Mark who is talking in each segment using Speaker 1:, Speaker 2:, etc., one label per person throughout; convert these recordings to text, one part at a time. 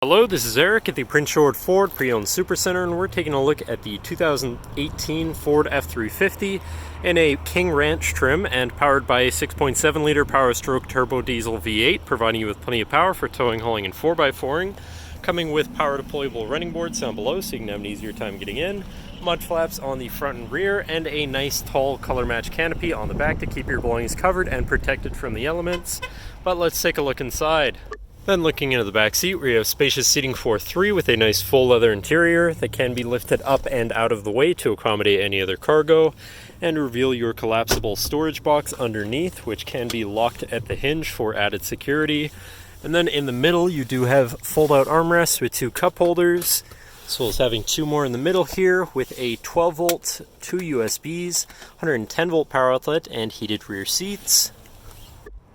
Speaker 1: Hello, this is Eric at the Prince George Ford Pre-Owned Supercenter, and we're taking a look at the 2018 Ford F-350 in a King Ranch trim and powered by a 6.7 liter Power Stroke Turbo Diesel V8, providing you with plenty of power for towing, hauling, and 4x4ing. Coming with power deployable running boards down below so you can have an easier time getting in, mud flaps on the front and rear, and a nice tall color match canopy on the back to keep your belongings covered and protected from the elements. But let's take a look inside. Then looking into the back seat, we have spacious seating for three with a nice full leather interior that can be lifted up and out of the way to accommodate any other cargo, and reveal your collapsible storage box underneath, which can be locked at the hinge for added security. And then in the middle you do have fold-out armrests with two cup holders, as well as having two more in the middle here with a 12 volt, two USBs, 110 volt power outlet, and heated rear seats.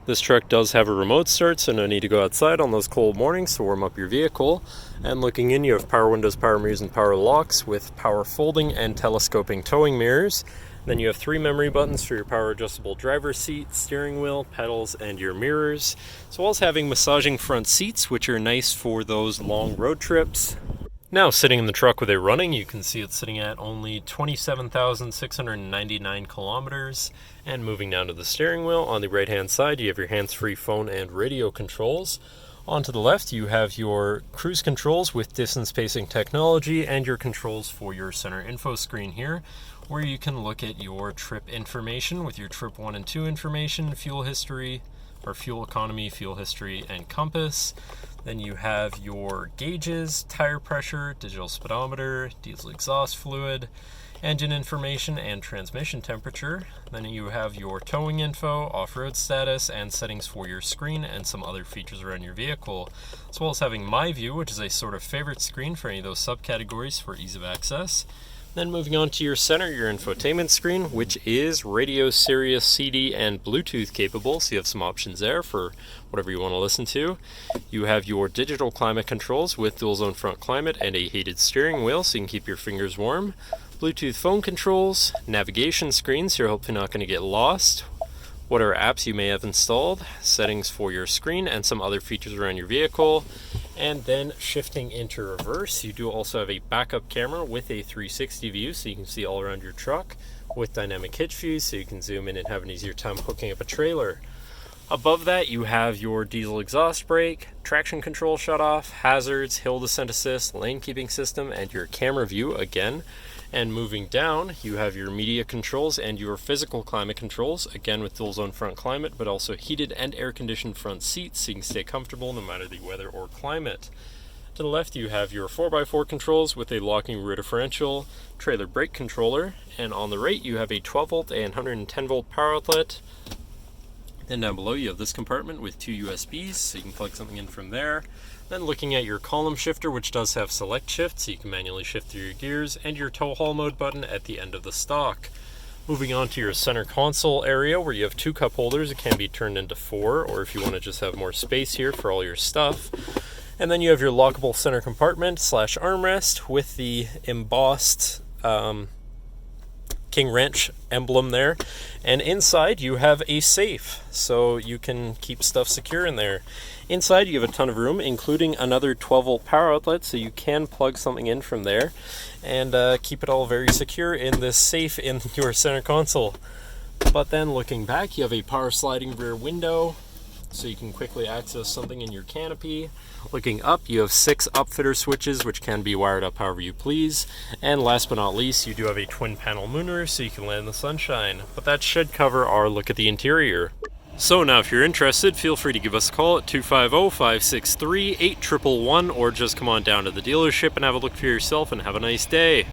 Speaker 1: This truck does have a remote start, so no need to go outside on those cold mornings to warm up your vehicle. And looking in, you have power windows, power mirrors, and power locks with power folding and telescoping towing mirrors. Then you have three memory buttons for your power adjustable driver's seat, steering wheel, pedals, and your mirrors. As well as having massaging front seats, which are nice for those long road trips. Now sitting in the truck with it running, you can see it's sitting at only 27,699 kilometers. And moving down to the steering wheel, on the right hand side you have your hands-free phone and radio controls. On to the left you have your cruise controls with distance spacing technology and your controls for your center info screen here, where you can look at your trip information with your trip 1 and 2 information, fuel history, or fuel economy, fuel history, and compass. Then you have your gauges, tire pressure, digital speedometer, diesel exhaust fluid, engine information, and transmission temperature. Then you have your towing info, off-road status, and settings for your screen and some other features around your vehicle, as well as having My View, which is a sort of favorite screen for any of those subcategories for ease of access. Then moving on to your center, your infotainment screen, which is radio, Sirius, CD, and Bluetooth capable, so you have some options there for whatever you want to listen to. You have your digital climate controls with dual zone front climate and a heated steering wheel so you can keep your fingers warm. Bluetooth phone controls, navigation screen so you're hopefully not going to get lost, whatever apps you may have installed, settings for your screen, and some other features around your vehicle. And then shifting into reverse, you do also have a backup camera with a 360 view so you can see all around your truck, with dynamic hitch views so you can zoom in and have an easier time hooking up a trailer. Above that you have your diesel exhaust brake, traction control shutoff, hazards, hill descent assist, lane keeping system, and your camera view again. And moving down, you have your media controls and your physical climate controls, again with dual zone front climate, but also heated and air conditioned front seats so you can stay comfortable no matter the weather or climate. To the left you have your 4x4 controls with a locking rear differential, trailer brake controller, and on the right you have a 12 volt and 110 volt power outlet. Then down below you have this compartment with two USBs so you can plug something in from there. Then looking at your column shifter, which does have select shift so you can manually shift through your gears, and your tow haul mode button at the end of the stock. Moving on to your center console area where you have two cup holders. It can be turned into four, or if you want to just have more space here for all your stuff. And then you have your lockable center compartment / armrest with the embossed King Ranch emblem there, and inside you have a safe so you can keep stuff secure in there. Inside you have a ton of room, including another 12 volt power outlet, so you can plug something in from there and keep it all very secure in this safe in your center console. But then looking back, you have a power sliding rear window so you can quickly access something in your canopy. Looking up, you have 6 upfitter switches which can be wired up however you please. And last but not least, you do have a twin panel moonroof so you can land in the sunshine. But that should cover our look at the interior. So now if you're interested, feel free to give us a call at 250-563-8111 or just come on down to the dealership and have a look for yourself and have a nice day.